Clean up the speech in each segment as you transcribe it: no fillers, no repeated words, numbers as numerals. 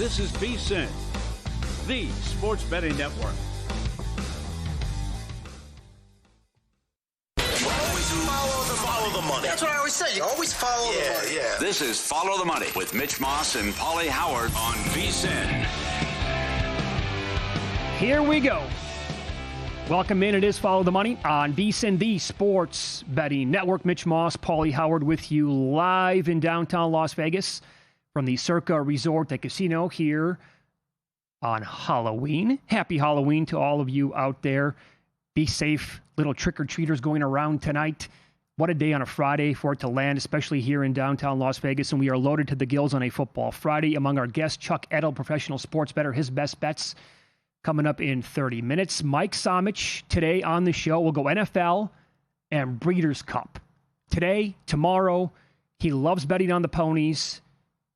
This is VSiN, the sports betting network. Follow the money. That's what I always say. You always follow the money. Yeah. This is Follow the Money with Mitch Moss and Paulie Howard on VSiN. Here we go. Welcome in. It is Follow the Money on VSiN, the sports betting network. Mitch Moss, Paulie Howard with you live in downtown Las Vegas from the Circa Resort and Casino here on Halloween. Happy Halloween to all of you out there. Be safe. Little trick-or-treaters going around tonight. What a day on a Friday for it to land, especially here in downtown Las Vegas. And we are loaded to the gills on a football Friday. Among our guests, Chuck Edel, professional sports bettor, his best bets coming up in 30 minutes. Mike Somich today on the show. We'll go NFL and Breeders' Cup. Today, tomorrow, he loves betting on the ponies.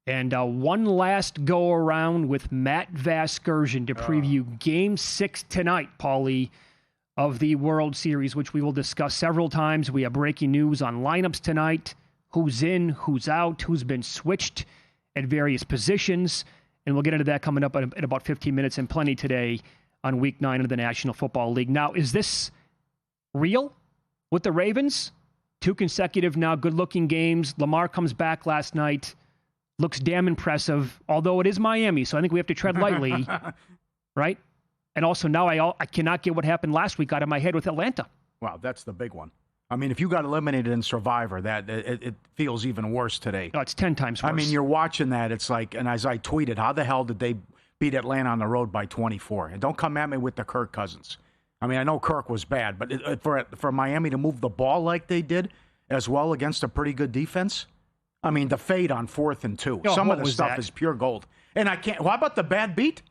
And one last go around with Matt Vasgersian to preview Game 6 tonight, Paulie, of the World Series, which we will discuss several times. We have breaking news on lineups tonight, who's in, who's out, who's been switched at various positions. And we'll get into that coming up in about 15 minutes, and plenty today on Week 9 of the National Football League. Now, is this real with the Ravens? 2 consecutive now good-looking games. Lamar comes back last night. Looks damn impressive, although it is Miami, so I think we have to tread lightly, right? And also now I cannot get what happened last week out of my head with Atlanta. Wow, that's the big one. I mean, if you got eliminated in Survivor, that it feels even worse today. No, it's 10 times worse. I mean, you're watching that. It's like, and as I tweeted, how the hell did they beat Atlanta on the road by 24? And don't come at me with the Kirk Cousins. I mean, I know Kirk was bad, but for Miami to move the ball like they did as well against a pretty good defense, I mean, the fade on 4th and 2. Oh, some of the stuff that? is pure gold. And I can't. How about the bad beat?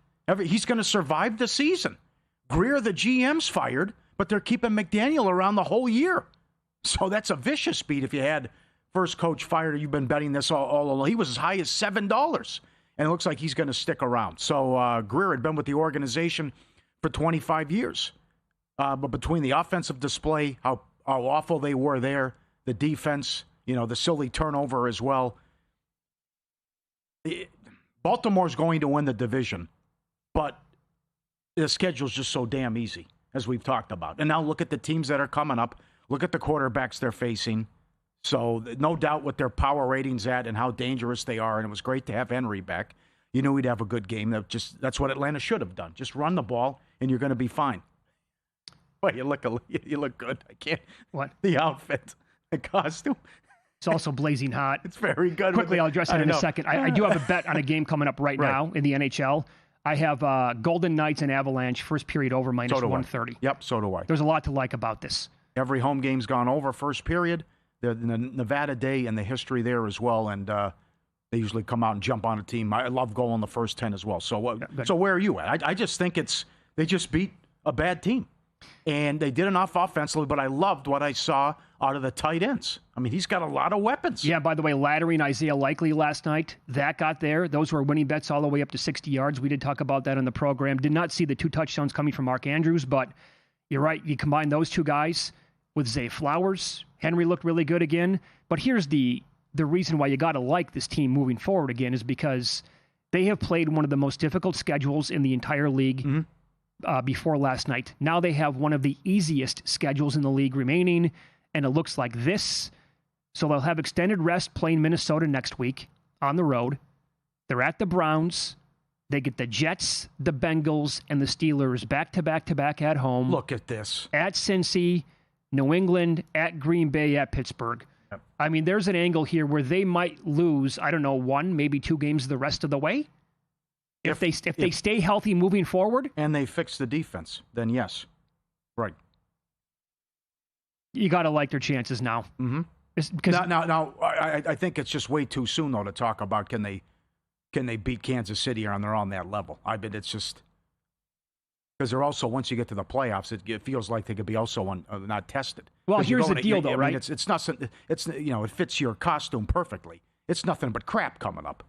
He's going to survive the season. Greer, the GM's fired, but they're keeping McDaniel around the whole year. So that's a vicious beat if you had first coach fired. You've been betting this all along. He was as high as $7, and it looks like he's going to stick around. So Greer had been with the organization for 25 years. But between the offensive display, how awful they were there, the defense, the silly turnover as well. Baltimore's going to win the division, but the schedule's just so damn easy, as we've talked about. And now look at the teams that are coming up. Look at the quarterbacks they're facing. So no doubt what their power rating's at and how dangerous they are. And it was great to have Henry back. You knew he'd have a good game. That's what Atlanta should have done. Just run the ball, and you're going to be fine. Boy, you look good. I can't. What? The outfit, the costume. It's also blazing hot. It's very good. Quickly, I'll address it in a second. I do have a bet on a game coming up right now in the NHL. I have Golden Knights and Avalanche, first period over, minus 130. Yep, so do I. There's a lot to like about this. Every home game's gone over first period. The Nevada Day and the history there as well, and they usually come out and jump on a team. I love going the first 10 as well. So so where are you at? I just think they just beat a bad team. And they did enough offensively, but I loved what I saw out of the tight ends. I mean, he's got a lot of weapons. Yeah, by the way, laddering Isaiah Likely last night, that got there. Those were winning bets all the way up to 60 yards. We did talk about that in the program. Did not see the 2 touchdowns coming from Mark Andrews, but you're right. You combine those 2 guys with Zay Flowers. Henry looked really good again. But here's the reason why you got to like this team moving forward again is because they have played one of the most difficult schedules in the entire league before last night. Now they have one of the easiest schedules in the league remaining, and it looks like this. So they'll have extended rest playing Minnesota next week on the road. They're at the Browns. They get the Jets, the Bengals, and the Steelers back-to-back at home. Look at this. At Cincy, New England, at Green Bay, at Pittsburgh. Yep. I mean, there's an angle here where they might lose, 1, maybe 2 games the rest of the way. If they stay healthy moving forward. And they fix the defense, then yes. Right. You got to like their chances now. Mm-hmm. Because now, I think it's just way too soon, though, to talk about can they beat Kansas City or they're on that level. I bet it's just because they're also, once you get to the playoffs, it feels like they could be also not tested. Well, here's the deal, though, right? It's not. It's it fits your costume perfectly. It's nothing but crap coming up.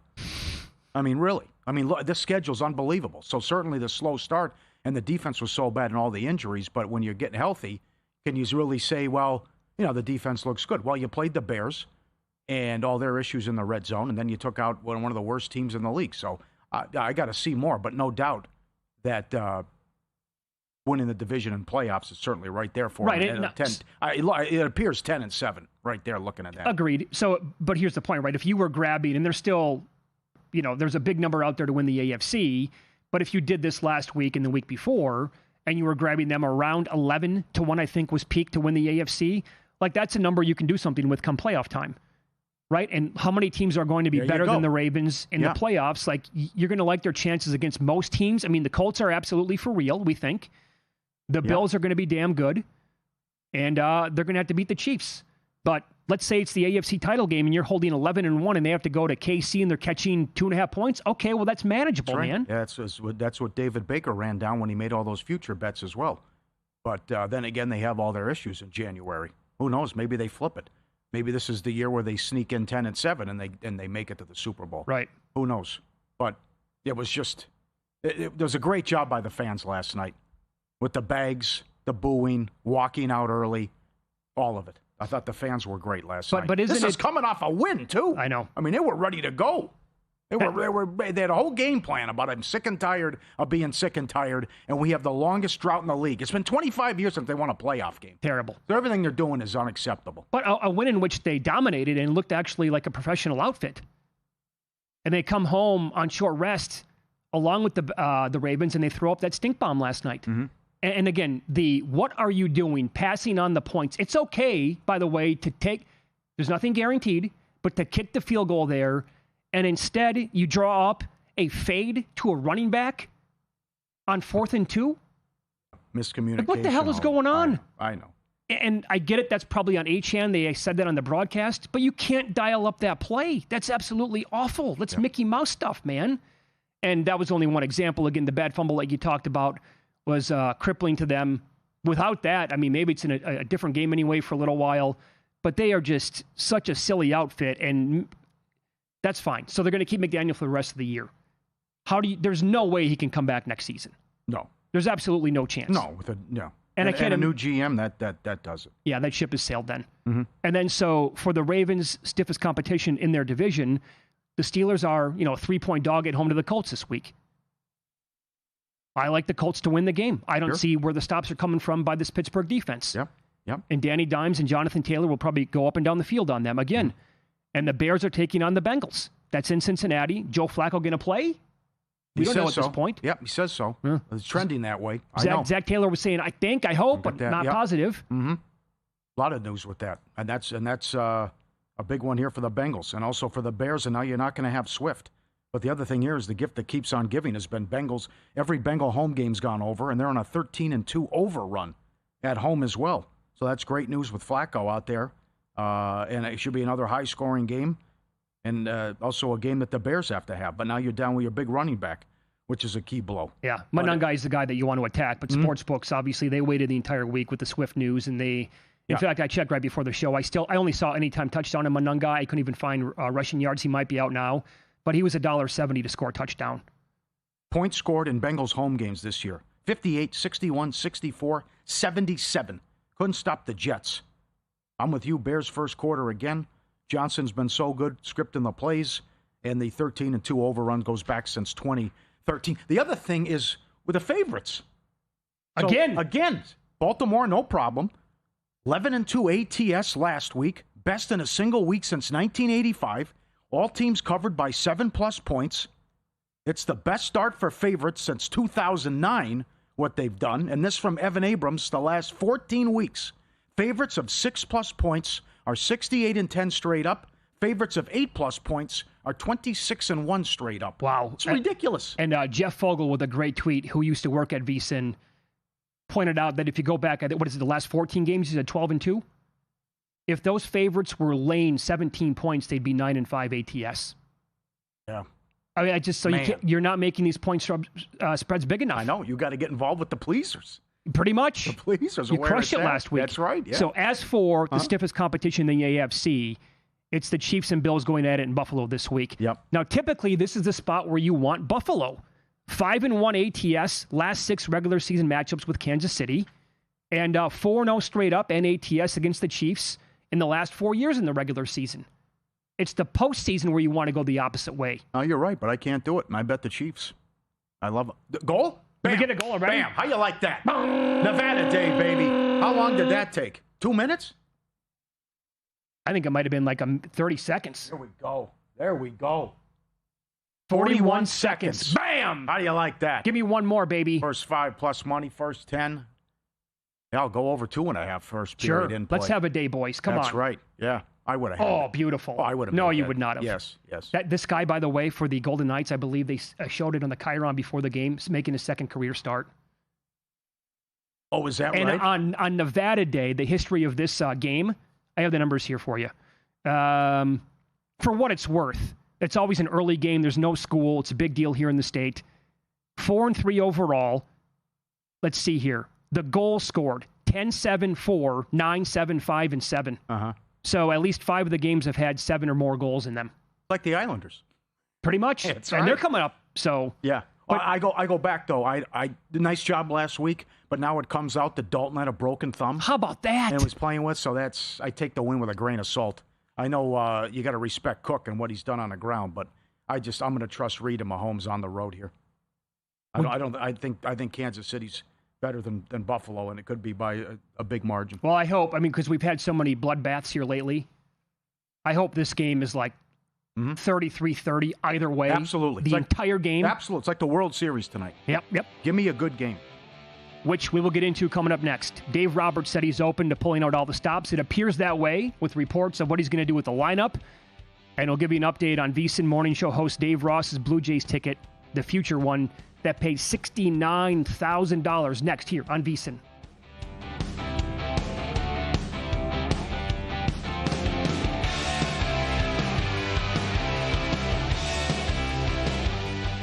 I mean, really. I mean, look, this schedule's unbelievable. So certainly the slow start and the defense was so bad and all the injuries. But when you're getting healthy, can you really say, well, the defense looks good? Well, you played the Bears and all their issues in the red zone, and then you took out one of the worst teams in the league. So I got to see more, but no doubt that winning the division and playoffs is certainly right there for them. It appears 10-7 right there looking at that. Agreed. So, but here's the point, right? If you were grabbing, and there's still, there's a big number out there to win the AFC, but if you did this last week and the week before, and you were grabbing them around 11-1, I think was peak to win the AFC, like that's a number you can do something with come playoff time. Right? And how many teams are going to be better than the Ravens in the playoffs? Like, you're going to like their chances against most teams. I mean, the Colts are absolutely for real, we think. The Bills are going to be damn good. And they're going to have to beat the Chiefs. But let's say it's the AFC title game and you're holding 11-1 and they have to go to KC and they're catching 2.5 points. Okay, well, that's manageable, man. Yeah, that's what David Baker ran down when he made all those future bets as well. But then again, they have all their issues in January. Who knows? Maybe they flip it. Maybe this is the year where they sneak in 10-7 and they make it to the Super Bowl. Right. Who knows? But it was just it was a great job by the fans last night with the bags, the booing, walking out early, all of it. I thought the fans were great last night. But this is coming off a win too. I know. I mean, they were ready to go. They had a whole game plan about I'm sick and tired of being sick and tired, and we have the longest drought in the league. It's been 25 years since they won a playoff game. Terrible. So everything they're doing is unacceptable. But a win in which they dominated and looked actually like a professional outfit. And they come home on short rest along with the Ravens, and they throw up that stink bomb last night. Mm-hmm. And again, what are you doing? Passing on the points. It's okay, by the way, to take, there's nothing guaranteed, but to kick the field goal there, and instead you draw up a fade to a running back on 4th and 2? Miscommunication. Like, what the hell is going on? I know. And I get it, that's probably on Achane. They said that on the broadcast, but you can't dial up that play. That's absolutely awful. That's Mickey Mouse stuff, man. And that was only one example. Again, the bad fumble like you talked about was crippling to them. Without that, I mean, maybe it's in a different game anyway for a little while, but they are just such a silly outfit, and that's fine. So they're going to keep McDaniel for the rest of the year. There's no way he can come back next season. No. There's absolutely no chance. No. And a new GM, that does it. Yeah, that ship has sailed then. Mm-hmm. And then so for the Ravens' stiffest competition in their division, the Steelers are, a 3-point dog at home to the Colts this week. I like the Colts to win the game. I don't see where the stops are coming from by this Pittsburgh defense. Yep. And Danny Dimes and Jonathan Taylor will probably go up and down the field on them again. Mm-hmm. And the Bears are taking on the Bengals. That's in Cincinnati. Joe Flacco going to play? We don't know at this point. Yep, he says so. Yeah. It's trending that way. Zach Taylor was saying, I think, I hope, but not positive. Mm-hmm. A lot of news with that. And that's a big one here for the Bengals and also for the Bears. And now you're not going to have Swift. But the other thing here is the gift that keeps on giving has been Bengals. Every Bengal home game's gone over, and they're on a 13-2 overrun at home as well. So that's great news with Flacco out there. And it should be another high-scoring game, and also a game that the Bears have to have. But now you're down with your big running back, which is a key blow. Yeah, Mununga is the guy that you want to attack. But sportsbooks, obviously, they waited the entire week with the Swift news, and they... In fact, I checked right before the show. I only saw anytime touchdown in Mununga. I couldn't even find rushing yards. He might be out now. But he was $1.70 to score a touchdown. Points scored in Bengals home games this year. 58, 61, 64, 77. Couldn't stop the Jets. I'm with you. Bears first quarter again. Johnson's been so good scripting the plays. And the 13-2 overrun goes back since 2013. The other thing is with the favorites. So, again, Baltimore, no problem. 11-2 ATS last week. Best in a single week since 1985. All teams covered by 7+ points. It's the best start for favorites since 2009, what they've done. And this from Evan Abrams, the last 14 weeks. Favorites of 6+ points are 68-10 straight up. Favorites of 8+ points are 26-1 straight up. Wow. It's ridiculous. And Jeff Fogel with a great tweet, who used to work at VSiN, pointed out that if you go back, the last 14 games, he's at 12-2. If those favorites were laying 17 points, they'd be 9-5 ATS. Yeah. I mean, you're not making these point spreads big enough. I know. You got to get involved with the pleasers. Pretty much. The pleasers. You crushed it last week. That's right. Yeah. So as for the stiffest competition in the AFC, it's the Chiefs and Bills going at it in Buffalo this week. Yep. Now, typically, this is the spot where you want Buffalo. 5-1 ATS, last 6 regular season matchups with Kansas City, and 4-0 straight up and ATS against the Chiefs in the last 4 years in the regular season. It's the postseason where you want to go the opposite way. Oh, you're right, but I can't do it, and I bet the Chiefs. I love it. Goal? Did we Bam. get a goal already? Bam. How you like that? Nevada Day, baby. How long did that take? 2 minutes? I think it might have been like 30 seconds. There we go. There we go. 41 seconds. Bam! How do you like that? Give me one more, baby. First 5 plus money, first 10. Yeah, I'll go over 2.5 first period in play. Let's have a day, boys. Come on. That's right. Yeah, I would have had Oh, it. beautiful. Oh, I would have. No, you that. would not have. Yes. This guy, by the way, for the Golden Knights, I believe they showed it on the Chiron before the game, making his second career start. Oh, is that and right? And on Nevada Day, the history of this game, I have the numbers here for you. For what it's worth, it's always an early game. There's no school. It's a big deal here in the state. 4-3 overall. Let's see here. The goal scored 10-7, 4, 9-7, 5, and 7. Uh-huh. So at least 5 of the games have had 7 or more goals in them. Like the Islanders. Pretty much. That's and right. they're coming up. So yeah. But I go back though. I did a nice job last week, but now it comes out that Dalton had a broken thumb. How about that? And was playing with, so I take the win with a grain of salt. I know you got to respect Cook and what he's done on the ground, but I'm going to trust Reed and Mahomes on the road here. I think Kansas City's better than Buffalo, and it could be by a big margin. Well, I hope. I mean, because we've had so many bloodbaths here lately. I hope this game is like 33-30 either way. Absolutely. The entire game. Absolutely. It's like the World Series tonight. Yep. Give me a good game. Which we will get into coming up next. Dave Roberts said he's open to pulling out all the stops. It appears that way with reports of what he's going to do with the lineup. And he'll give you an update on VSiN Morning Show host Dave Ross's Blue Jays ticket, the future one that pays $69,000 next here on VSiN.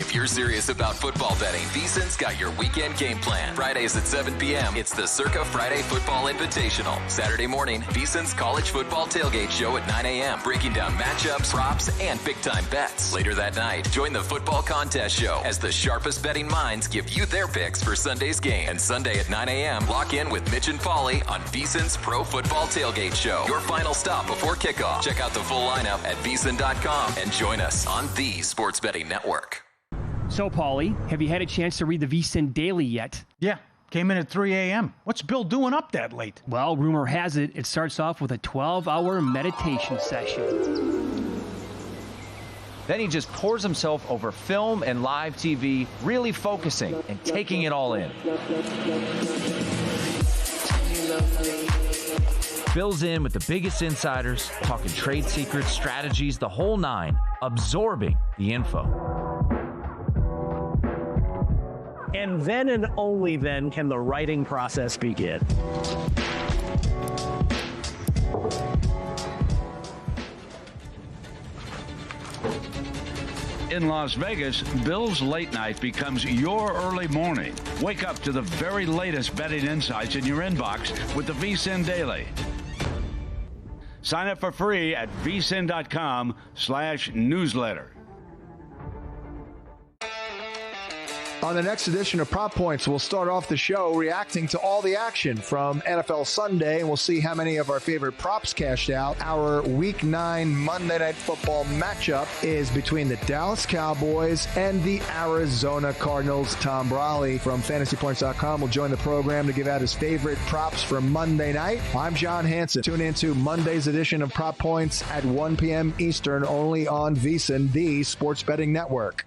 If you're serious about football betting, VSiN's got your weekend game plan. Fridays at 7 p.m., it's the Circa Friday Football Invitational. Saturday morning, VSiN's college football tailgate show at 9 a.m., breaking down matchups, props, and big-time bets. Later that night, join the football contest show as the sharpest betting minds give you their picks for Sunday's game. And Sunday at 9 a.m., lock in with Mitch and Paulie on VSiN's Pro Football Tailgate Show. Your final stop before kickoff. Check out the full lineup at VSiN.com and join us on the Sports Betting Network. So, Paulie, have you had a chance to read the VSiN Daily yet? Yeah, came in at 3 a.m. What's Bill doing up that late? Well, rumor has it, it starts off with a 12-hour meditation session. Then he just pours himself over film and live TV, really focusing and taking it all in. Bill's in with the biggest insiders, talking trade secrets, strategies, the whole nine, absorbing the info. And then and only then can the writing process begin. In Las Vegas, Bill's late night becomes your early morning. Wake up to the very latest betting insights in your inbox with the VSiN Daily. Sign up for free at vsin.com/newsletter. On the next edition of Prop Points, we'll start off the show reacting to all the action from NFL Sunday, and we'll see how many of our favorite props cashed out. Our Week 9 Monday Night Football matchup is between the Dallas Cowboys and the Arizona Cardinals. Tom Brawley from FantasyPoints.com will join the program to give out his favorite props for Monday night. I'm John Hansen. Tune in to Monday's edition of Prop Points at 1 p.m. Eastern, only on VSiN, the Sports Betting Network.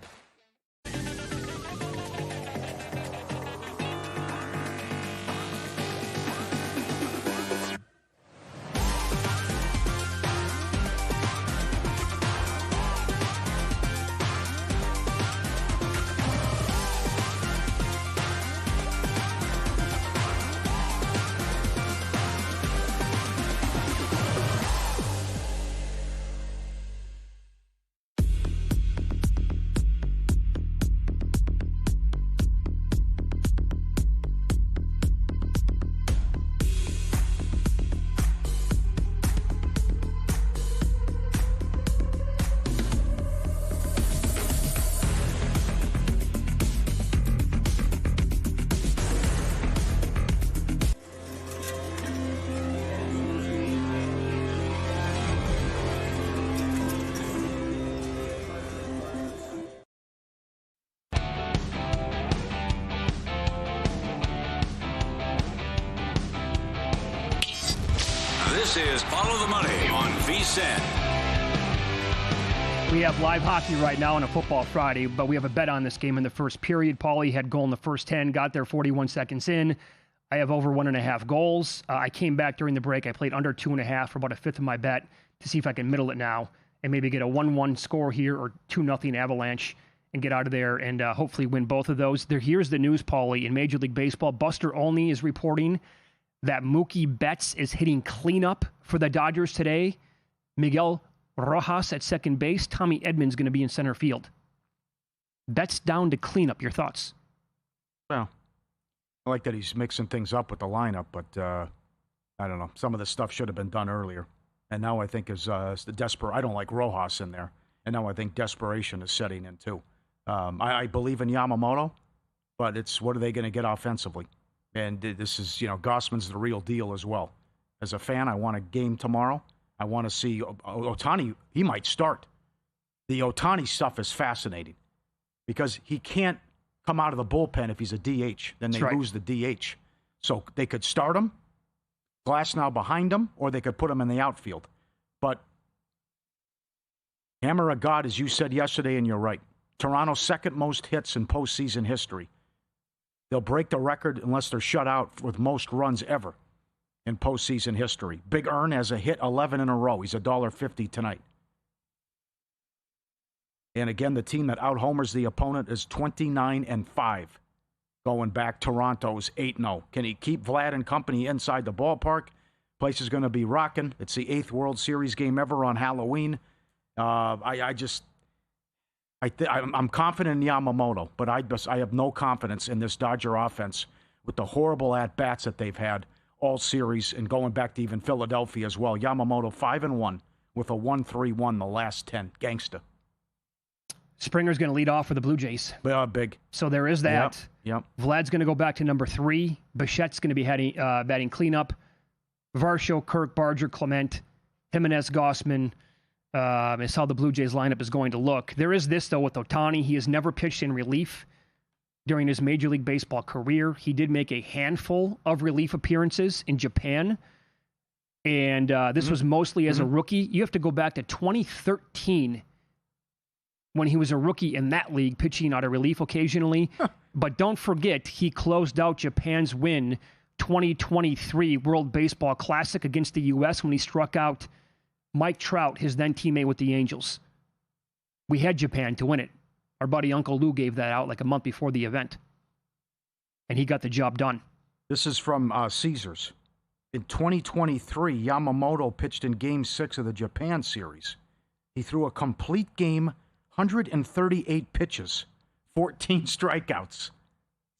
This is Follow the Money on VSiN. We have live hockey right now on a Football Friday, but we have a bet on this game in the first period. Paulie had goal in the first 10, got there 41 seconds in. I have over 1.5 goals. I came back during the break. I played under 2.5 for about a fifth of my bet to see if I can middle it now and maybe get a 1-1 score here or 2-0 Avalanche and get out of there and hopefully win both of those. Here's the news, Paulie. In Major League Baseball, Buster Olney is reporting that Mookie Betts is hitting cleanup for the Dodgers today. Miguel Rojas at second base. Tommy Edmonds going to be in center field. Betts down to cleanup. Your thoughts? Well, I like that he's mixing things up with the lineup, but I don't know. Some of the stuff should have been done earlier. And now I think is the I don't like Rojas in there. And now I think desperation is setting in too. I believe in Yamamoto, but it's what are they going to get offensively? And this is, Gossman's the real deal as well. As a fan, I want a game tomorrow. I want to see Ohtani. He might start. The Ohtani stuff is fascinating because he can't come out of the bullpen if he's a DH. Then they lose the DH. So they could start him, Glass now behind him, or they could put him in the outfield. But hammer of God, as you said yesterday, and you're right. Toronto's second most hits in postseason history. They'll break the record unless they're shut out with most runs ever in postseason history. Big Earn has a hit 11 in a row. He's $1.50 tonight. And again, the team that out-homers the opponent is 29-5. Going back, Toronto's 8-0. Can he keep Vlad and company inside the ballpark? Place is going to be rocking. It's the 8th World Series game ever on Halloween. I'm confident in Yamamoto, but I have no confidence in this Dodger offense with the horrible at-bats that they've had all series and going back to even Philadelphia as well. Yamamoto 5-1 with a 1.31 the last 10. Gangsta. Springer's going to lead off for the Blue Jays. Big. So there is that. Yep. Vlad's going to go back to number 3. Bichette's going to be batting cleanup. Varsho, Kirk, Barger, Clement, Jimenez, Gossman. Is how the Blue Jays lineup is going to look. There is this, though, with Ohtani. He has never pitched in relief during his Major League Baseball career. He did make a handful of relief appearances in Japan, and this was mostly as a rookie. You have to go back to 2013 when he was a rookie in that league, pitching out of relief occasionally. But don't forget, he closed out Japan's win 2023 World Baseball Classic against the U.S. when he struck out Mike Trout, his then teammate with the Angels. We had Japan to win it. Our buddy Uncle Lou gave that out like a month before the event. And he got the job done. This is from Caesars. In 2023, Yamamoto pitched in Game 6 of the Japan series. He threw a complete game, 138 pitches, 14 strikeouts.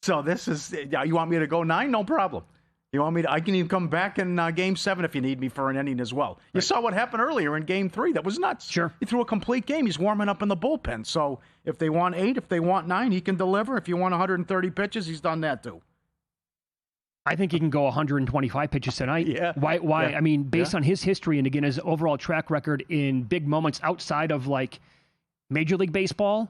So this is, you want me to go 9? No problem. You want me to? I can even come back in Game 7 if you need me for an inning as well. You saw what happened earlier in Game 3. That was nuts. Sure. He threw a complete game. He's warming up in the bullpen. So if they want 8, if they want 9, he can deliver. If you want 130 pitches, he's done that too. I think he can go 125 pitches tonight. Yeah. Why? Yeah. I mean, based on his history and, again, his overall track record in big moments outside of, like, Major League Baseball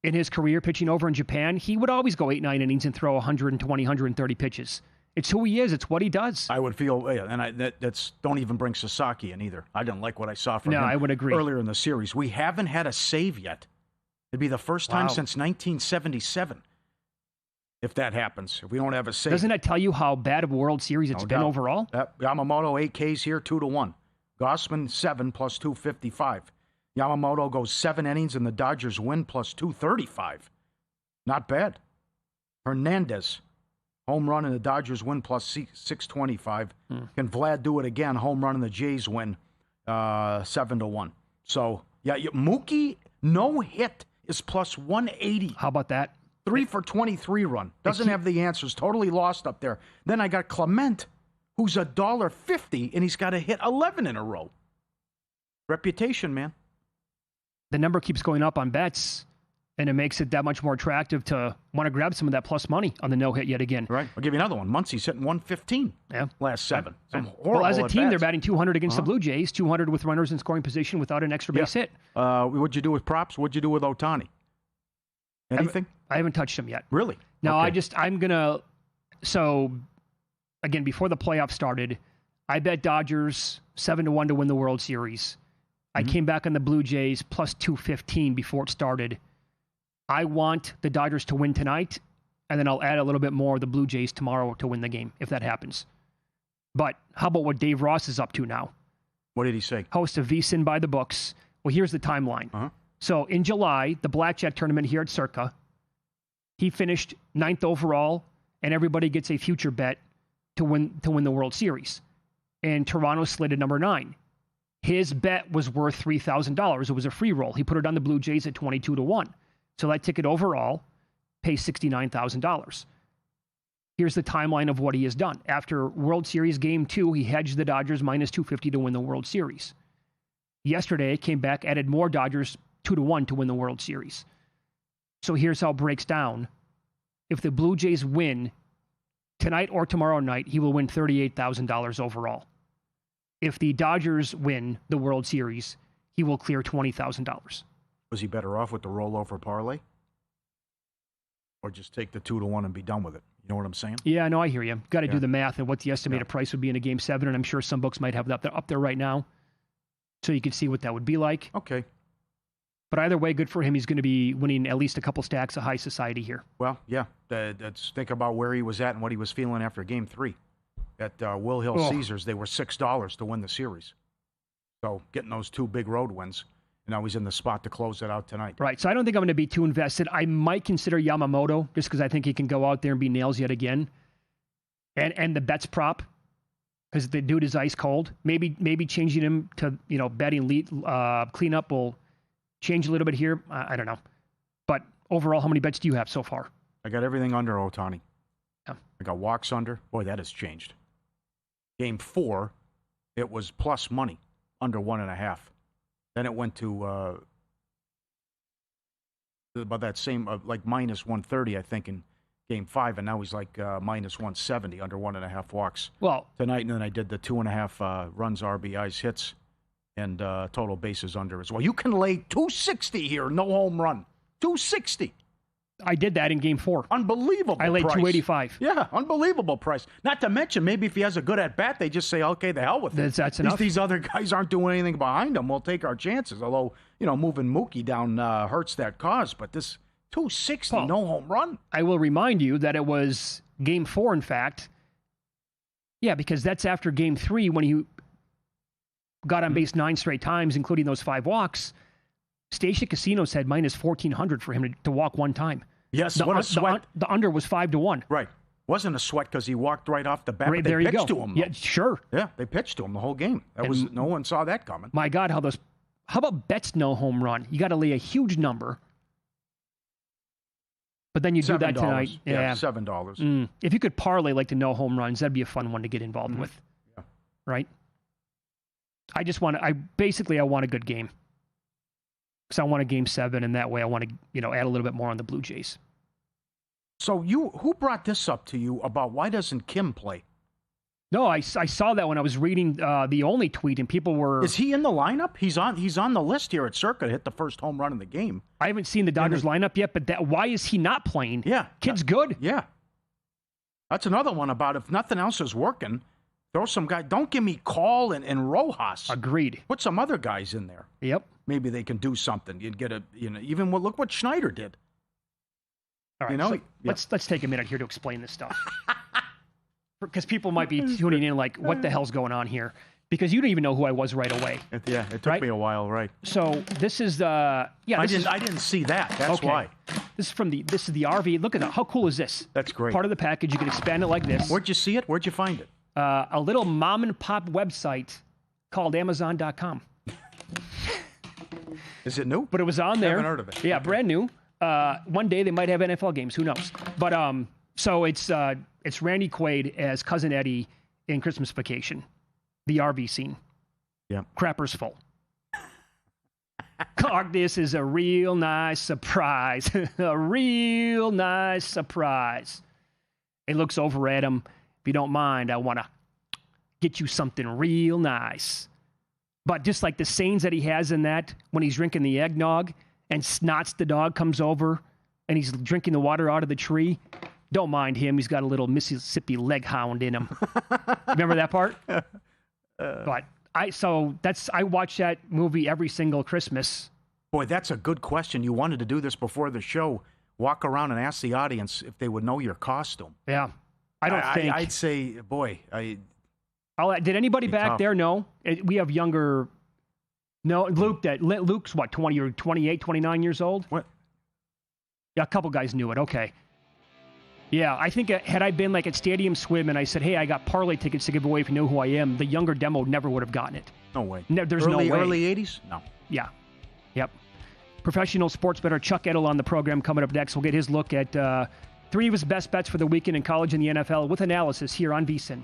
in his career pitching over in Japan, he would always go 8-9 innings and throw 120, 130 pitches. It's who he is. It's what he does. I would feel, and that's don't even bring Sasaki in either. I didn't like what I saw from him I would agree. Earlier in the series. We haven't had a save yet. It'd be the first time since 1977 if that happens, if we don't have a save. Doesn't that tell you how bad of a World Series it's been overall? Yamamoto, 8 Ks here, 2-1. Gossman, 7 plus 255. Yamamoto goes 7 innings and the Dodgers win plus 235. Not bad. Hernandez, home run and the Dodgers win plus 625. Can Vlad do it again? Home run and the Jays win 7-1. So, Mookie, no hit is plus 180. How about that? 3 for 23 run. Doesn't have the answers. Totally lost up there. Then I got Clement, who's $1.50, and he's got a hit 11 in a row. Reputation, man. The number keeps going up on bets, and it makes it that much more attractive to want to grab some of that plus money on the no-hit yet again. Right. I'll give you another one. Muncie's hitting 115 last 7. Well, as a team, they're batting 200 against the Blue Jays, 200 with runners in scoring position without an extra base hit. What'd you do with props? What'd you do with Ohtani? Anything? I haven't touched him yet. Really? No, okay. I'm going to... So, again, before the playoffs started, I bet Dodgers 7-1 to win the World Series. I came back on the Blue Jays plus 215 before it started. I want the Dodgers to win tonight, and then I'll add a little bit more of the Blue Jays tomorrow to win the game, if that happens. But how about what Dave Ross is up to now? What did he say? Host of VSiN by the books. Well, here's the timeline. Uh-huh. So in July, the blackjack tournament here at Circa, he finished 9th overall, and everybody gets a future bet to win the World Series. And Toronto slid at number 9. His bet was worth $3,000. It was a free roll. He put it on the Blue Jays at 22-1. So that ticket overall pays $69,000. Here's the timeline of what he has done. After World Series Game 2, he hedged the Dodgers minus 250 to win the World Series. Yesterday, came back, added more Dodgers 2-1 to win the World Series. So here's how it breaks down. If the Blue Jays win tonight or tomorrow night, he will win $38,000 overall. If the Dodgers win the World Series, he will clear $20,000. Was he better off with the rollover parlay? Or just take the 2-1 and be done with it? You know what I'm saying? Yeah, no, I hear you. Got to do the math and what the estimated price would be in a Game 7, and I'm sure some books might have that up there right now, so you can see what that would be like. Okay. But either way, good for him. He's going to be winning at least a couple stacks of high society here. Well, yeah. Let's think about where he was at and what he was feeling after Game 3. At Will Hill Caesars, they were $6 to win the series. So getting those 2 big road wins, and now he's in the spot to close it out tonight. Right. So I don't think I'm going to be too invested. I might consider Yamamoto just because I think he can go out there and be nails yet again. And the bets prop, because the dude is ice cold. Maybe changing him to betting lead cleanup will change a little bit here. I don't know. But overall, how many bets do you have so far? I got everything under Ohtani. Yeah. I got walks under. Boy, that has changed. Game 4, it was plus money, under 1.5. Then it went to about that same, like minus 130, I think, in Game 5, and now he's like minus 170, under 1.5 walks. Well, tonight, and then I did the 2.5 runs, RBIs, hits, and total bases under as well. You can lay 260 here, no home run. 260. I did that in Game 4. Unbelievable I laid price. 285. Yeah, unbelievable price. Not to mention, maybe if he has a good at-bat, they just say, okay, the hell with it. That's enough. These other guys aren't doing anything behind him. We'll take our chances. Although, moving Mookie down hurts that cause. But this 260, Paul, no home run. I will remind you that it was Game 4, in fact. Yeah, because that's after Game 3 when he got on base 9 straight times, including those 5 walks. Station Casinos had minus 1,400 for him to walk 1 time. Yes, what a sweat. The under was 5-1. Right. Wasn't a sweat because he walked right off the bat. Right, they there you pitched go. to him. Yeah, sure. Yeah, they pitched to him the whole game. No one saw that coming. My God, how about bets no home run? You got to lay a huge number. But then you do that tonight. Yeah, $7. If you could parlay like the no home runs, that'd be a fun one to get involved with. Yeah. Right? I want a good game. Because I want a Game 7, and that way I want to, add a little bit more on the Blue Jays. So who brought this up to you about why doesn't Kim play? No, I saw that when I was reading the only tweet, and people were... Is he in the lineup? He's on the list here at Circa to hit the first home run in the game. I haven't seen the Dodgers lineup yet, but why is he not playing? Yeah. Kid's good. Yeah. That's another one about if nothing else is working, throw some guy. Don't give me Call and Rojas. Agreed. Put some other guys in there. Yep. Maybe they can do something. You'd get look what Schneider did. All right, let's take a minute here to explain this stuff. Because people might be tuning in like, what the hell's going on here? Because you didn't even know who I was right away. It took me a while, right? So this is I didn't see that. That's why. This is the RV. Look at that. How cool is this? That's great. Part of the package. You can expand it like this. Where'd you see it? Where'd you find it? A little mom and pop website called Amazon.com. Is it new? But it was on there. I haven't heard of it. Yeah, brand new. One day they might have NFL games. Who knows? But so it's Randy Quaid as Cousin Eddie in Christmas Vacation, the RV scene. Yeah. Crappers full. God, this is a real nice surprise. A real nice surprise. He looks over at him. If you don't mind, I want to get you something real nice. But just like the scenes that he has in that, when he's drinking the eggnog and Snots the dog comes over and he's drinking the water out of the tree, don't mind him. He's got a little Mississippi leg hound in him. Remember that part? But I watch that movie every single Christmas. Boy, that's a good question. You wanted to do this before the show. Walk around and ask the audience if they would know your costume. Yeah. I'd say, boy, did anybody back there know? We have younger. No, Luke's what, 20 or 28, 29 years old? What? Yeah, a couple guys knew it. Okay. Yeah, I think had I been like at Stadium Swim and I said, hey, I got parlay tickets to give away if you know who I am, the younger demo never would have gotten it. No way. There's no way. Early 80s? No. Yeah. Yep. Professional sports bettor Chuck Edel on the program coming up next. We'll get his look at 3 of his best bets for the weekend in college and the NFL with analysis here on VSiN.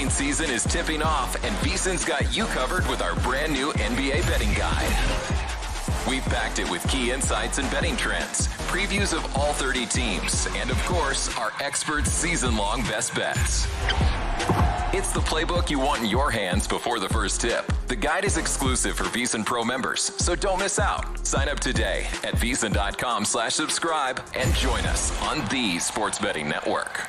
Season is tipping off, and VSiN's got you covered with our brand new NBA betting guide. We've packed it with key insights and betting trends, previews of all 30 teams, and of course, our experts' season-long best bets. It's the playbook you want in your hands before the first tip. The guide is exclusive for VSiN Pro members, so don't miss out. Sign up today at VSiN.com/subscribe and join us on the Sports Betting Network.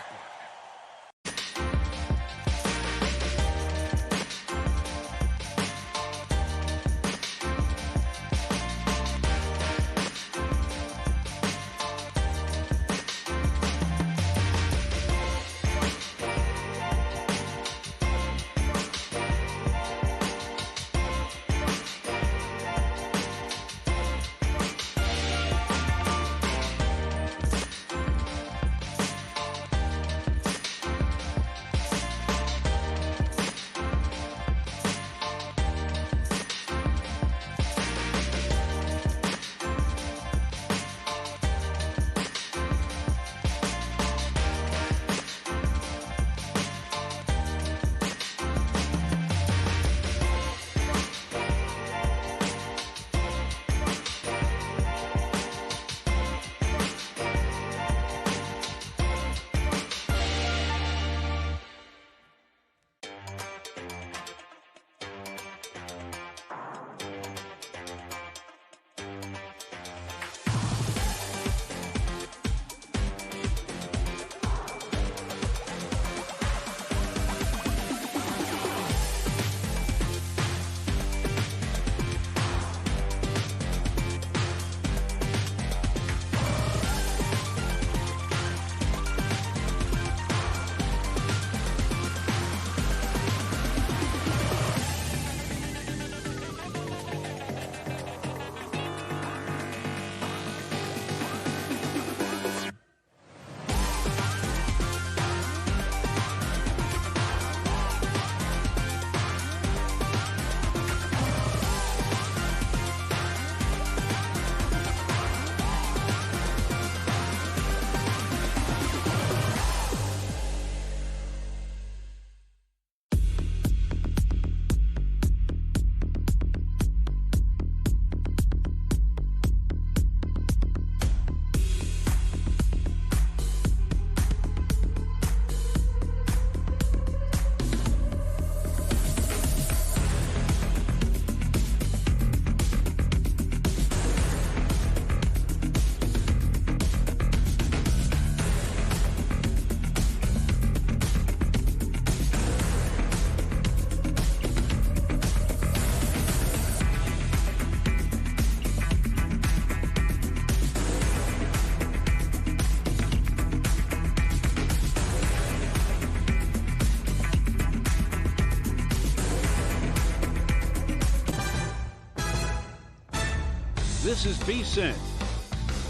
This is VSiN,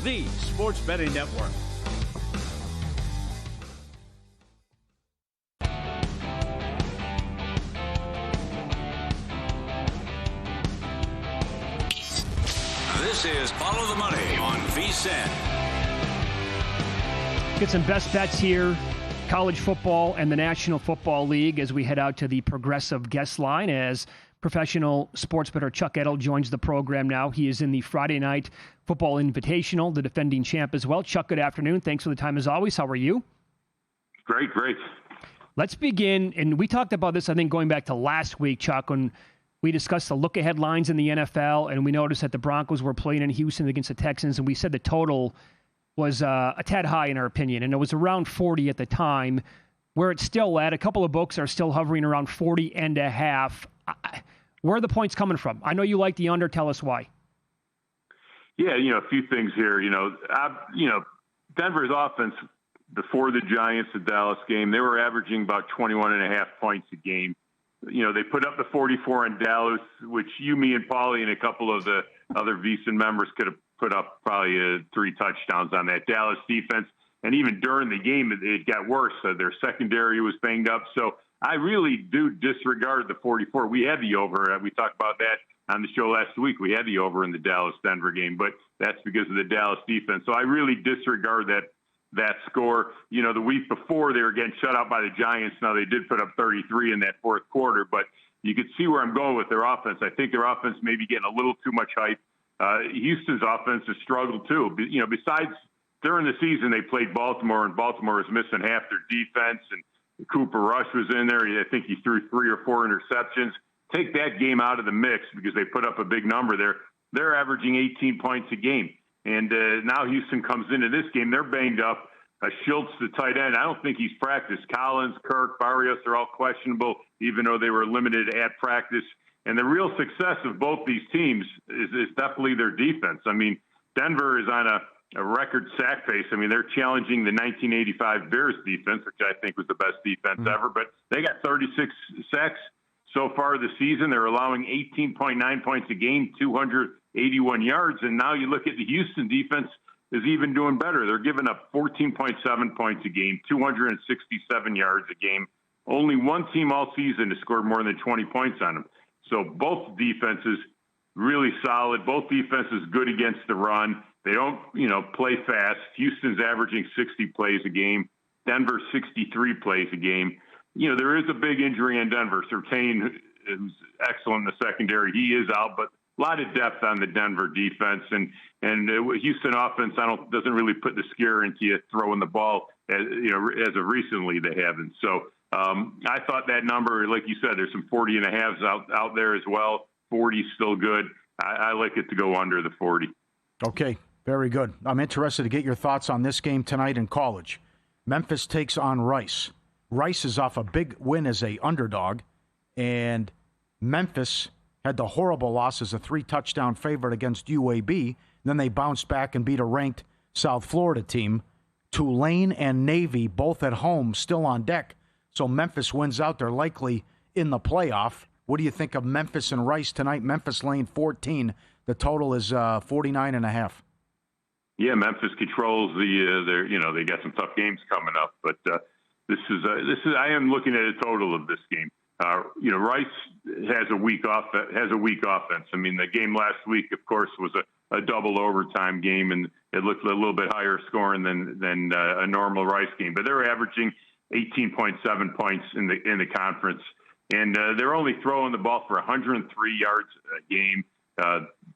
the Sports Betting Network. This is Follow the Money on VSiN. Get some best bets here. College football and the National Football League as we head out to the Progressive guest line as professional sports bettor Chuck Edel joins the program now. He is in the Friday Night Football Invitational, the defending champ as well. Chuck, good afternoon. Thanks for the time as always. How are you? Great. Let's begin, and we talked about this, I think, going back to last week, Chuck, when we discussed the look-ahead lines in the NFL, and we noticed that the Broncos were playing in Houston against the Texans, and we said the total was a tad high in our opinion, and it was around 40 at the time. Where it's still at, a couple of books are still hovering around 40.5. Where are the points coming from? I know you like the under. Tell us why. Yeah, a few things here. Denver's offense before the Giants, the Dallas game, they were averaging about 21.5 points a game. They put up the 44 in Dallas, which you, me, and Paulie and a couple of the other VSiN members could have put up probably 3 touchdowns on that Dallas defense. And even during the game, it got worse. Their secondary was banged up. So I really do disregard the 44. We had the over. We talked about that on the show last week. We had the over in the Dallas-Denver game, but that's because of the Dallas defense. So I really disregard that score. The week before, they were getting shut out by the Giants. Now, they did put up 33 in that fourth quarter, but you could see where I'm going with their offense. I think their offense may be getting a little too much hype. Houston's offense has struggled too. Besides during the season, they played Baltimore, and Baltimore was missing half their defense, and Cooper Rush was in there. I think he threw 3 or 4 interceptions. Take that game out of the mix because they put up a big number there. They're averaging 18 points a game. And now Houston comes into this game. They're banged up. Schultz, the tight end, I don't think he's practiced. Collins, Kirk, Barrios are all questionable, even though they were limited at practice. And the real success of both these teams is definitely their defense. I mean, Denver is on a record sack pace. I mean, they're challenging the 1985 Bears defense, which I think was the best defense ever. But they got 36 sacks so far this season. They're allowing 18.9 points a game, 281 yards. And now you look at the Houston defense is even doing better. They're giving up 14.7 points a game, 267 yards a game. Only one team all season has scored more than 20 points on them. So both defenses really solid. Both defenses good against the run. They don't, play fast. Houston's averaging 60 plays a game. Denver 63 plays a game. There is a big injury in Denver. Surtain, who's excellent in the secondary, he is out, but a lot of depth on the Denver defense. And Houston offense doesn't really put the scare into you throwing the ball as of recently they haven't. So I thought that number, like you said, there's some 40.5s out there as well. 40 still good. I like it to go under the 40. Okay, very good. I'm interested to get your thoughts on this game tonight in college. Memphis takes on Rice. Rice is off a big win as a underdog, and Memphis had the horrible loss as a 3-touchdown favorite against UAB. Then they bounced back and beat a ranked South Florida team. Tulane and Navy both at home, still on deck. So Memphis wins out. They're likely in the playoff. What do you think of Memphis and Rice tonight? Memphis laying 14. The total is 49.5. Yeah, Memphis controls they got some tough games coming up, but this is I am looking at a total of this game. Rice has a weak offense. I mean, the game last week, of course, was a double overtime game, and it looked a little bit higher scoring than a normal Rice game. But they're averaging 18.7 points in the conference, and they're only throwing the ball for 103 yards a game.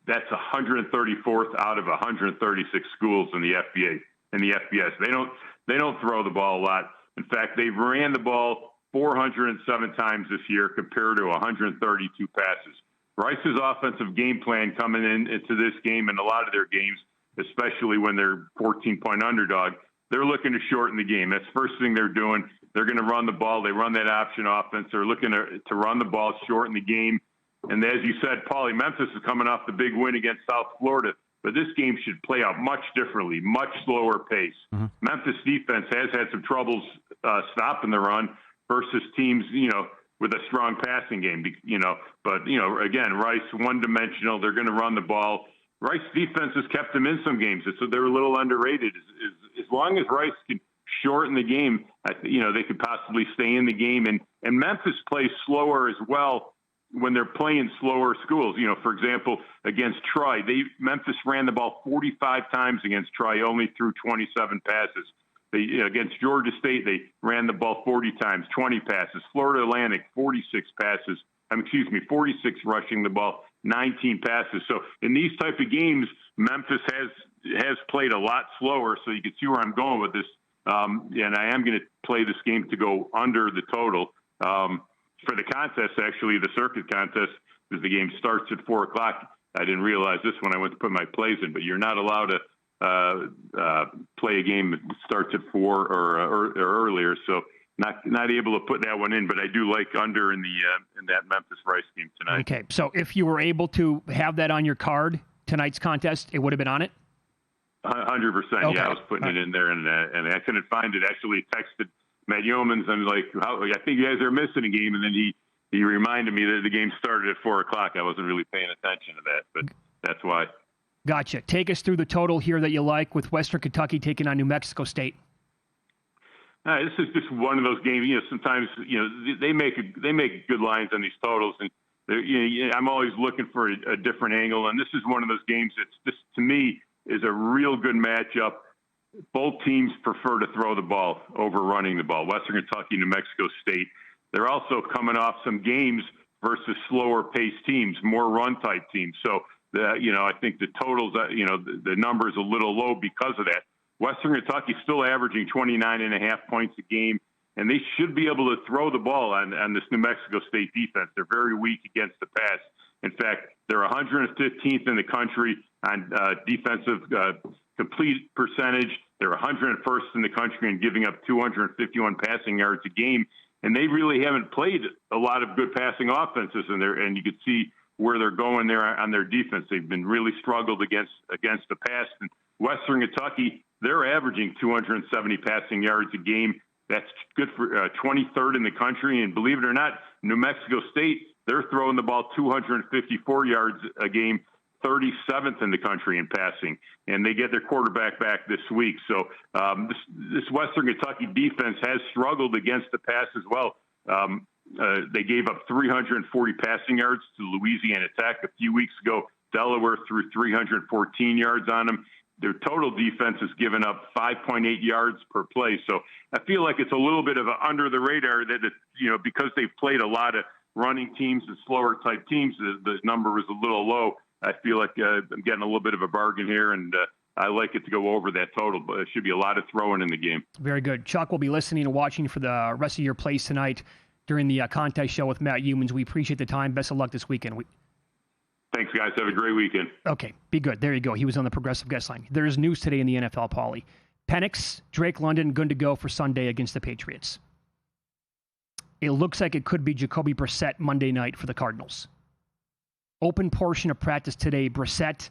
That's 134th out of 136 schools in the FBA and the FBS. They don't throw the ball a lot. In fact, they've ran the ball 407 times this year compared to 132 passes. Rice's offensive game plan coming into this game and a lot of their games, especially when they're 14-point underdog, they're looking to shorten the game. That's the first thing they're doing. They're going to run the ball. They run that option offense. They're looking to run the ball, shorten the game. And as you said, Paulie, Memphis is coming off the big win against South Florida, but this game should play out much differently, much slower pace. Mm-hmm. Memphis defense has had some troubles stopping the run versus teams, with a strong passing game, But, again, Rice, one-dimensional. They're going to run the ball. Rice defense has kept them in some games, so they're a little underrated. As long as Rice can shorten the game, they could possibly stay in the game. And Memphis plays slower as well when they're playing slower schools. For example, against Troy, Memphis ran the ball 45 times against Troy, only threw 27 passes. Against Georgia State, they ran the ball 40 times, 20 passes. Florida Atlantic, 46 passes. 46 rushing the ball, 19 passes. So in these type of games, Memphis has played a lot slower. So you can see where I'm going with this. And I am going to play this game to go under the total. For the contest, actually, the circuit contest, because the game starts at 4 o'clock. I didn't realize this when I went to put my plays in, but you're not allowed to play a game that starts at 4 or earlier. So not able to put that one in, but I do like under in that Memphis Rice game tonight. Okay, so if you were able to have that on your card, tonight's contest, it would have been on it? 100%. Okay. Yeah, I was putting it in there, and I couldn't find it. Actually texted Matt Yeomans. I'm like, I think you guys are missing a game, and then he reminded me that the game started at 4 o'clock. I wasn't really paying attention to that, but that's why. Gotcha. Take us through the total here that you like with Western Kentucky taking on New Mexico State. This is just one of those games. Sometimes they make good lines on these totals, and I'm always looking for a different angle. And this is one of those games that's just, to me, is a real good matchup. Both teams prefer to throw the ball over running the ball. Western Kentucky, New Mexico State. They're also coming off some games versus slower paced teams, more run type teams. So I think the totals, the number is a little low because of that. Western Kentucky still averaging 29.5 points a game, and they should be able to throw the ball on this New Mexico State defense. They're very weak against the pass. In fact, they're 115th in the country on defensive complete percentage. They're 101st in the country in giving up 251 passing yards a game, and they really haven't played a lot of good passing offenses in there. And you can see where they're going there on their defense. They've been really struggled against the pass. And Western Kentucky, they're averaging 270 passing yards a game. That's good for 23rd in the country. And believe it or not, New Mexico State, they're throwing the ball 254 yards a game, 37th in the country in passing. And they get their quarterback back this week. So this Western Kentucky defense has struggled against the pass as well. They gave up 340 passing yards to Louisiana Tech a few weeks ago. Delaware threw 314 yards on them. Their total defense has given up 5.8 yards per play. So I feel like it's a little bit of an under the radar that, because they've played a lot of running teams and slower type teams, the number was a little low. I feel like I'm getting a little bit of a bargain here, and I like it to go over that total, but it should be a lot of throwing in the game. Very good. Chuck will be listening and watching for the rest of your plays tonight during the contest show with Matt Yeomans. We appreciate the time. Best of luck this weekend. Thanks, guys. Have a great weekend. Okay, be good. There you go. He was on the Progressive Guest Line. There's news today in the NFL, Paulie. Penix, Drake London, good to go for Sunday against the Patriots. It looks like it could be Jacoby Brissett Monday night for the Cardinals. Open portion of practice today, Brissett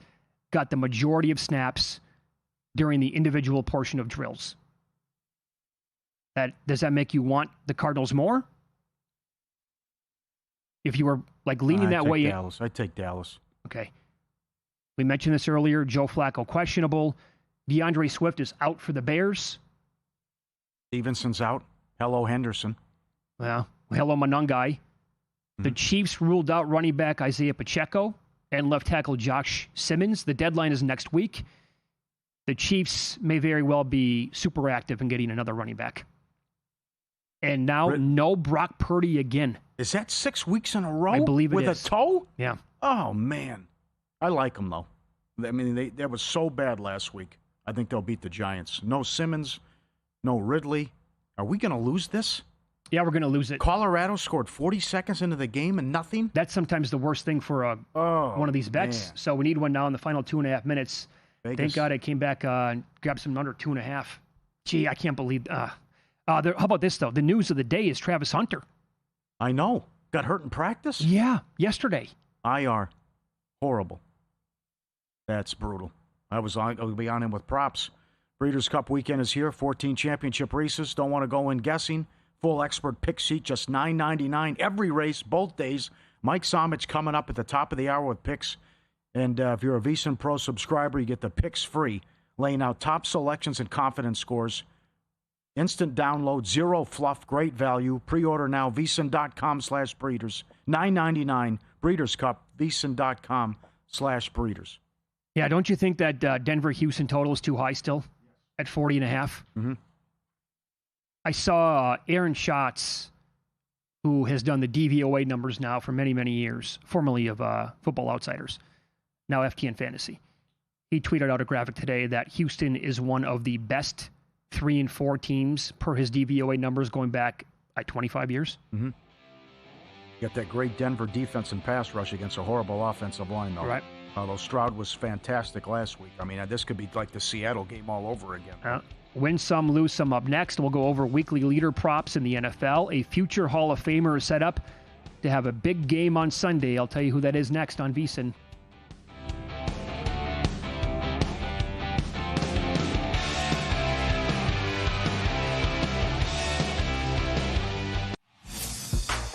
got the majority of snaps during the individual portion of drills. Does that make you want the Cardinals more? If you were leaning that way, I'd take Dallas. Okay. We mentioned this earlier. Joe Flacco questionable. DeAndre Swift is out for the Bears. Stevenson's out. Hello, Henderson. Well, hello, Monangai. The Chiefs ruled out running back Isaiah Pacheco and left tackle Josh Simmons. The deadline is next week. The Chiefs may very well be super active in getting another running back. And now, no Brock Purdy again. Is that 6 weeks in a row? I believe it is. With a toe? Yeah. Oh, man. I like them, though. I mean, that was so bad last week. I think they'll beat the Giants. No Simmons, no Ridley. Are we going to lose this? Yeah, we're going to lose it. Colorado scored 40 seconds into the game and nothing? That's sometimes the worst thing for one of these bets. Man. So we need one now in the final 2.5 minutes. Vegas. Thank God I came back and grabbed some under 2.5. Gee, I can't believe... how about this, though? The news of the day is Travis Hunter. I know. Got hurt in practice? Yeah, yesterday. IR. Horrible. That's brutal. I'll be on him with props. Breeders' Cup weekend is here. 14 championship races. Don't want to go in guessing. Full expert pick sheet, just $9.99 every race, both days. Mike Somich coming up at the top of the hour with picks. And if you're a VSiN Pro subscriber, you get the picks free, laying out top selections and confidence scores Instant download, zero fluff, great value. Pre-order now, VSiN.com/breeders. $9.99 Breeders' Cup, VSiN.com/breeders. Yeah, don't you think that Denver-Houston total is too high still at 40.5? Mm-hmm. I saw Aaron Schatz, who has done the DVOA numbers now for many, many years, formerly of Football Outsiders, now FTN Fantasy. He tweeted out a graphic today that Houston is one of the best 3 and 4 teams per his DVOA numbers going back 25 years. Mm-hmm. You got that great Denver defense and pass rush against a horrible offensive line, though. Right. Although Stroud was fantastic last week. I mean, this could be like the Seattle game all over again. Win some, lose some. Up next, we'll go over weekly leader props in the NFL. A future Hall of Famer is set up to have a big game on Sunday. I'll tell you who that is next on VSiN.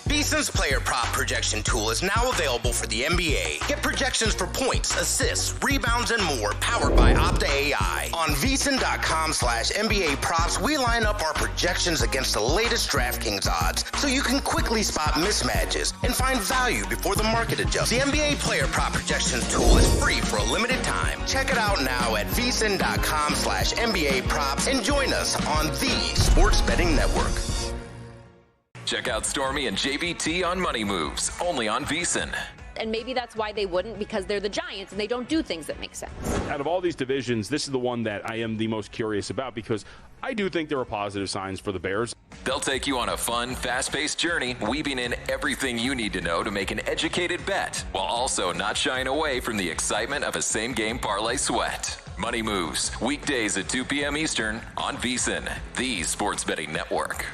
VSiN's player prop projection tool is now available for the NBA. Get projections for points, assists, rebounds, and more powered by Opta AI. On VSiN.com/NBA props, we line up our projections against the latest DraftKings odds so you can quickly spot mismatches and find value before the market adjusts. The NBA player prop projections tool is free for a limited time. Check it out now at VSiN.com/NBA props and join us on the Sports Betting Network. Check out Stormy and JVT on Money Moves, only on VSiN. And maybe that's why they wouldn't, because they're the Giants and they don't do things that make sense. Out of all these divisions, this is the one that I am the most curious about because I do think there are positive signs for the Bears. They'll take you on a fun, fast-paced journey, weaving in everything you need to know to make an educated bet, while also not shying away from the excitement of a same-game parlay sweat. Money Moves, weekdays at 2 p.m. Eastern on VSiN, the Sports Betting Network.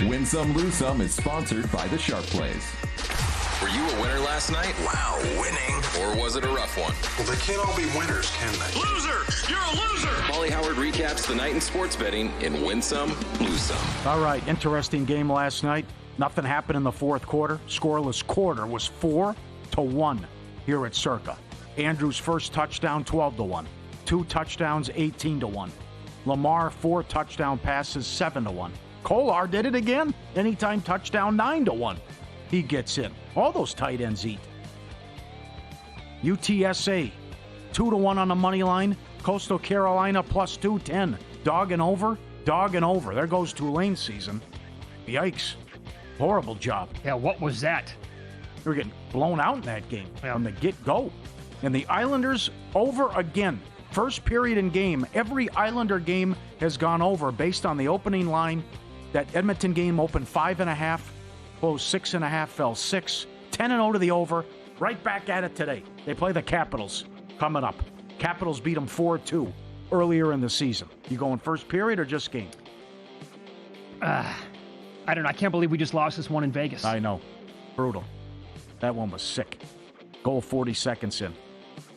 Win Some, Lose Some is sponsored by the Sharp Plays. Were you a winner last night? Wow, winning. Or was it a rough one? Well, they can't all be winners, can they? Loser! You're a loser! Paulie Howard recaps the night in sports betting in Win Some, Lose Some. All right, interesting game last night. Nothing happened in the fourth quarter. Scoreless quarter was 4-1 here at Circa. Andrews' first touchdown, 12-1. 2 touchdowns, 18-1. Lamar, 4 touchdown passes, 7-1. Kolar did it again. Anytime touchdown, 9-1. He gets in. All those tight ends eat. UTSA, 2-1 on the money line. Coastal Carolina plus 210. Dog and over. There goes Tulane's season. Yikes. Horrible job. Yeah, what was that? They were getting blown out in that game from the get-go. And the Islanders over again. First period in game, every Islander game has gone over based on the opening line. That Edmonton game opened 5.5, closed 6.5, fell 6. 10-0 to the over. Right back at it today. They play the Capitals coming up. Capitals beat them 4-2 earlier in the season. You going first period or just game? I don't know. I can't believe we just lost this one in Vegas. I know. Brutal. That one was sick. Goal 40 seconds in.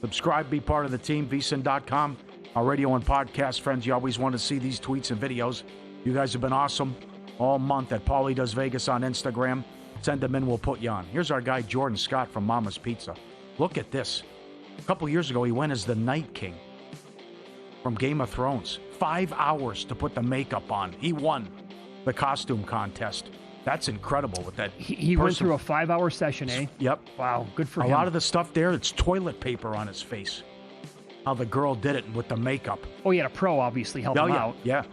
Subscribe, be part of the team, VSiN.com. Our radio and podcast friends, you always want to see these tweets and videos. You guys have been awesome all month at Paulie Does Vegas on Instagram. Send them in, we'll put you on. Here's our guy, Jordan Scott from Mama's Pizza. Look at this. A couple years ago, he went as the Night King from Game of Thrones. 5 hours to put the makeup on. He won the costume contest. That's incredible with that. He went through a 5-hour session, eh? Yep. Wow, good for him. A lot of the stuff there, it's toilet paper on his face. How the girl did it with the makeup. Oh, he had a pro, obviously, help him out. Yeah,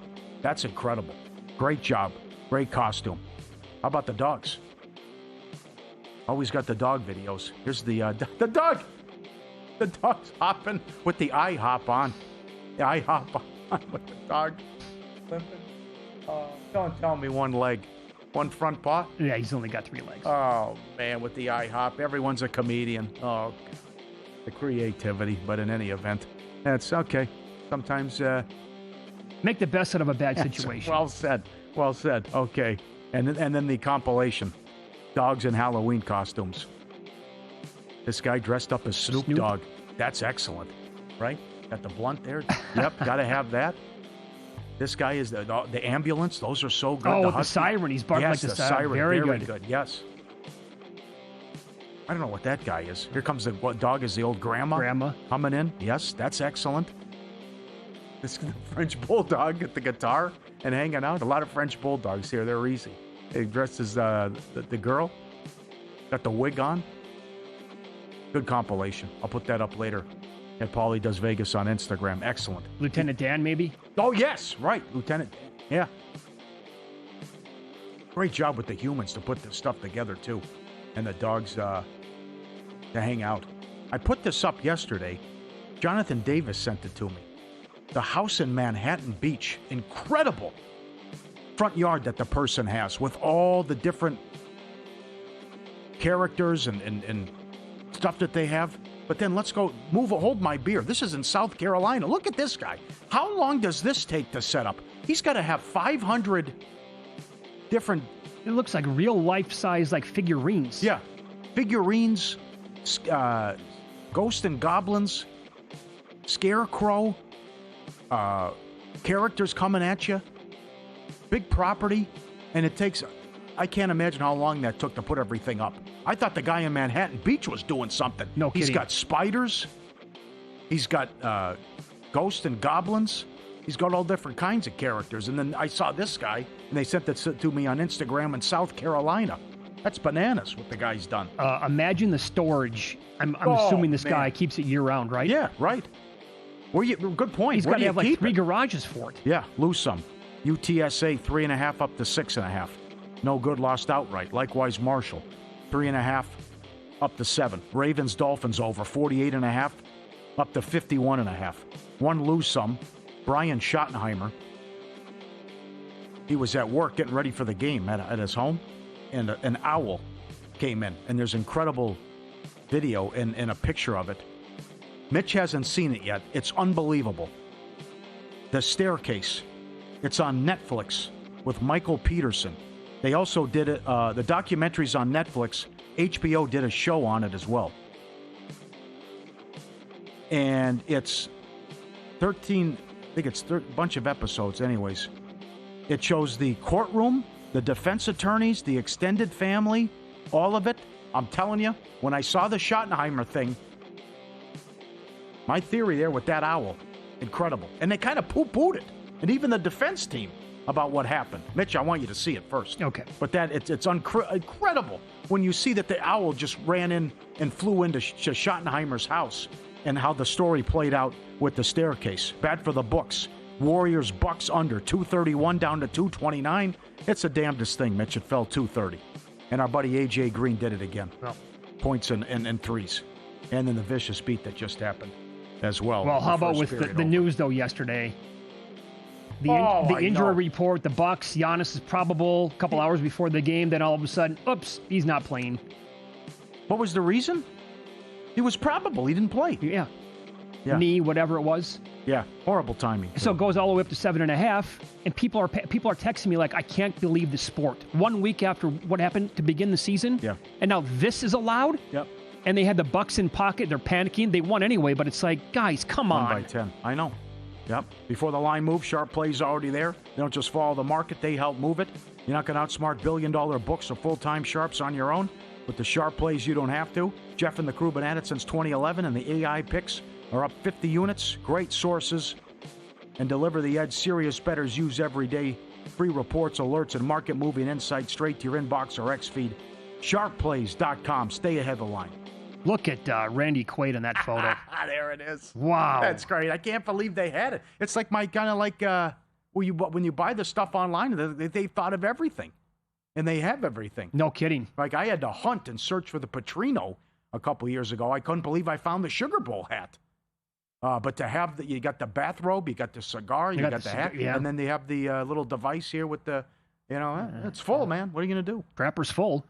that's incredible. Great job. Great costume. How about the dogs? Always got the dog videos. Here's the dog. The dog's hopping with the IHOP on. The IHOP on with the dog limping. Don't tell me one leg. One front paw? Yeah, he's only got 3 legs. Oh, man, with the IHOP. Everyone's a comedian. Oh, God. The creativity. But in any event, that's okay. Sometimes... make the best out of a bad situation. Well said. Well said. Okay. And then the compilation. Dogs in Halloween costumes. This guy dressed up as Snoop Dogg. That's excellent. Right? Got the blunt there. Yep, got to have that. This guy is the ambulance. Those are so good. Oh, with the siren. He's barking like the siren. Very good. Yes. I don't know what that guy is. Here comes what dog is the old grandma coming in. Yes, that's excellent. This French bulldog with the guitar and hanging out. A lot of French bulldogs here. They're easy. They dressed as the girl. Got the wig on. Good compilation. I'll put that up later. At Paulie Does Vegas on Instagram. Excellent. Lieutenant Dan, maybe? Oh, yes. Right. Lieutenant Dan. Yeah. Great job with the humans to put this stuff together, too. And the dogs to hang out. I put this up yesterday. Jonathan Davis sent it to me. The house in Manhattan Beach. Incredible front yard that the person has with all the different characters and stuff that they have. But then let's go hold my beer. This is in South Carolina. Look at this guy. How long does this take to set up? He's got to have 500 different... It looks like real life-size like figurines. Yeah. Figurines, ghosts and goblins, scarecrow, characters coming at you. Big property. And it takes... I can't imagine how long that took to put everything up. I thought the guy in Manhattan Beach was doing something. No kidding. He's got spiders. He's got ghosts and goblins. He's got all different kinds of characters. And then I saw this guy, and they sent it to me on Instagram in South Carolina. That's bananas what the guy's done. Imagine the storage. I'm assuming this guy keeps it year-round, right? Yeah, right. Good point. He's got to have like 3 garages for it. Yeah, lose some. UTSA 3.5 up to 6.5. No good, lost outright. Likewise, Marshall, 3.5 up to 7. Ravens, Dolphins over, 48.5 up to 51.5. One lose some. Brian Schottenheimer. He was at work getting ready for the game at his home, and an owl came in. And there's incredible video and a picture of it. Mitch hasn't seen it yet. It's unbelievable. The Staircase. It's on Netflix with Michael Peterson. They also did it. The documentary's on Netflix. HBO did a show on it as well. And it's 13, I think it's a bunch of episodes anyways. It shows the courtroom, the defense attorneys, the extended family, all of it. I'm telling you, when I saw the Schottenheimer thing, my theory there with that owl, incredible. And they kind of poo-pooed it. And even the defense team about what happened. Mitch, I want you to see it first. Okay. But it's incredible when you see that the owl just ran in and flew into Schottenheimer's house and how the story played out with the staircase. Bad for the books. Warriors, Bucks under 231 down to 229. It's the damnedest thing, Mitch. It fell 230. And our buddy A.J. Green did it again. Well, points and threes. And then the vicious beat that just happened as well. Well, how about with the news, though, yesterday? The injury report, the Bucks, Giannis is probable a couple hours before the game. Then all of a sudden, oops, he's not playing. What was the reason? He was probable. He didn't play. Yeah. Knee, whatever it was. Yeah, horrible timing. So it goes all the way up to 7.5, and people are texting me like, I can't believe the sport. 1 week after what happened to begin the season, and now this is allowed? Yep. And they had the Bucks in pocket. They're panicking. They won anyway, but it's like, guys, come on. 1 by 10. I know. Yep. Before the line moves, sharp plays already there. They don't just follow the market. They help move it. You're not going to outsmart billion-dollar books of full-time sharps on your own. With the sharp plays, you don't have to. Jeff and the crew been at it since 2011, and the AI picks are up 50 units. Great sources. And deliver the edge serious bettors use every day. Free reports, alerts, and market-moving insights straight to your inbox or X-feed. Sharpplays.com. Stay ahead of the line. Look at Randy Quaid in that photo. There it is. Wow. That's great. I can't believe they had it. It's like when you buy the stuff online, they've thought of everything. And they have everything. No kidding. Like I had to hunt and search for the Petrino a couple years ago. I couldn't believe I found the Sugar Bowl hat. But to have you got the bathrobe, you got the cigar, you got the hat, and then they have the little device here with the, it's full, man. What are you going to do? Crapper's full.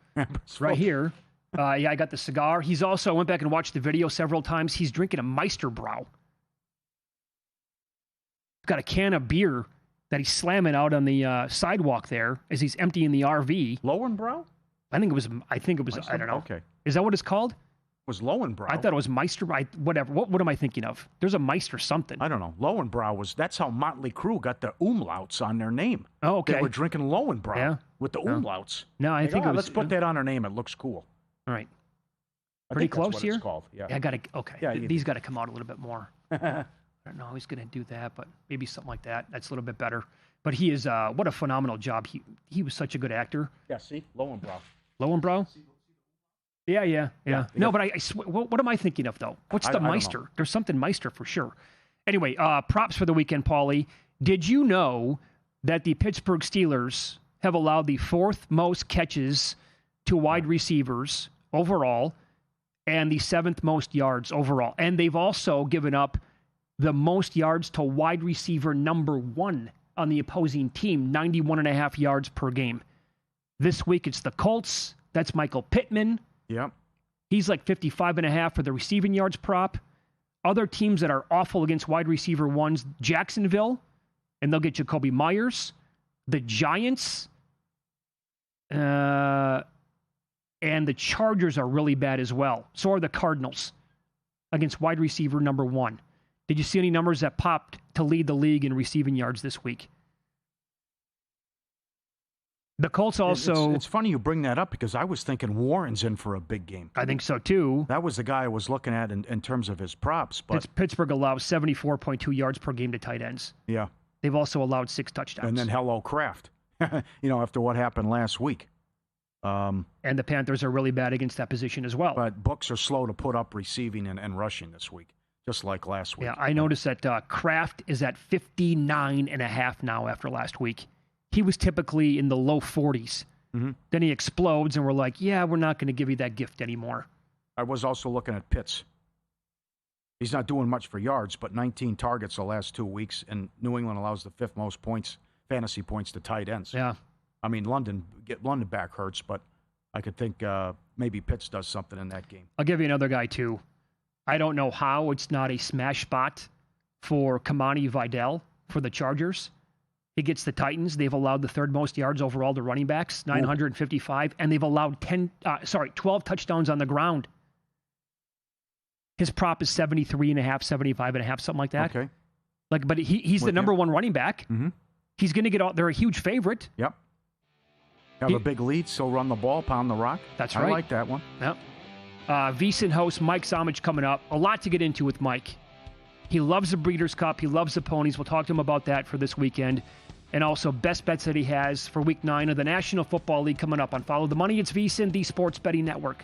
Right here. I got the cigar. He's also, I went back and watched the video several times. He's drinking a Meisterbrow. Got a can of beer that he's slamming out on the sidewalk there as he's emptying the RV. Lowenbrow? I think it was, I don't know. Okay. Is that what it's called? It was Lowenbrow. I thought it was Meister. Whatever. What am I thinking of? There's a Meister something. I don't know. Lowenbrow that's how Motley Crue got the umlauts on their name. Oh, okay. They were drinking Lowenbrow with the umlauts. No, I think it was. Let's put that on our name. It looks cool. All right. I Pretty think that's close what here? It's called. Yeah. I got to, okay. Yeah, These got to come out a little bit more. I don't know how he's going to do that, but maybe something like that. That's a little bit better. But he is, what a phenomenal job. He was such a good actor. Yeah, see? Lowenbrow. Lowenbrow? Yeah. No, but I swear, what am I thinking of, though? What's the Meister? There's something Meister for sure. Anyway, props for the weekend, Paulie. Did you know that the Pittsburgh Steelers have allowed the fourth most catches to wide receivers overall and the seventh most yards overall? And they've also given up the most yards to wide receiver number one on the opposing team, 91.5 yards per game. This week it's the Colts. That's Michael Pittman. Yep. He's like 55.5 for the receiving yards prop. Other teams that are awful against wide receiver ones, Jacksonville, and they'll get Jacoby Myers. The Giants and the Chargers are really bad as well. So are the Cardinals against wide receiver number one. Did you see any numbers that popped to lead the league in receiving yards this week? The Colts also... It's funny you bring that up because I was thinking Warren's in for a big game. I think so, too. That was the guy I was looking at in terms of his props. But Pittsburgh allows 74.2 yards per game to tight ends. Yeah. They've also allowed 6 touchdowns. And then hello, Kraft. After what happened last week. And the Panthers are really bad against that position as well. But books are slow to put up receiving and rushing this week, just like last week. Yeah, I noticed that Kraft is at 59.5 now after last week. He was typically in the low 40s. Mm-hmm. Then he explodes, and we're like, yeah, we're not going to give you that gift anymore. I was also looking at Pitts. He's not doing much for yards, but 19 targets the last 2 weeks, and New England allows the 5th most points, fantasy points to tight ends. Yeah. I mean, London back hurts, but I could think maybe Pitts does something in that game. I'll give you another guy, too. I don't know how it's not a smash spot for Kamani Vidal for the Chargers. He gets the Titans. They've allowed the third most yards overall to running backs, 955, and they've allowed 12 touchdowns on the ground. His prop is 73.5, 75.5, something like that. Okay. But he's the number one running back. Mm-hmm. He's going to get out. They're a huge favorite. Yep. Have a big lead, so run the ball, pound the rock. That's right. I like that one. Yep. VSiN host Mike Somich coming up. A lot to get into with Mike. He loves the Breeders' Cup. He loves the ponies. We'll talk to him about that for this weekend. And also best bets that he has for Week 9 of the National Football League coming up on Follow the Money. It's VSiN, the Sports Betting Network.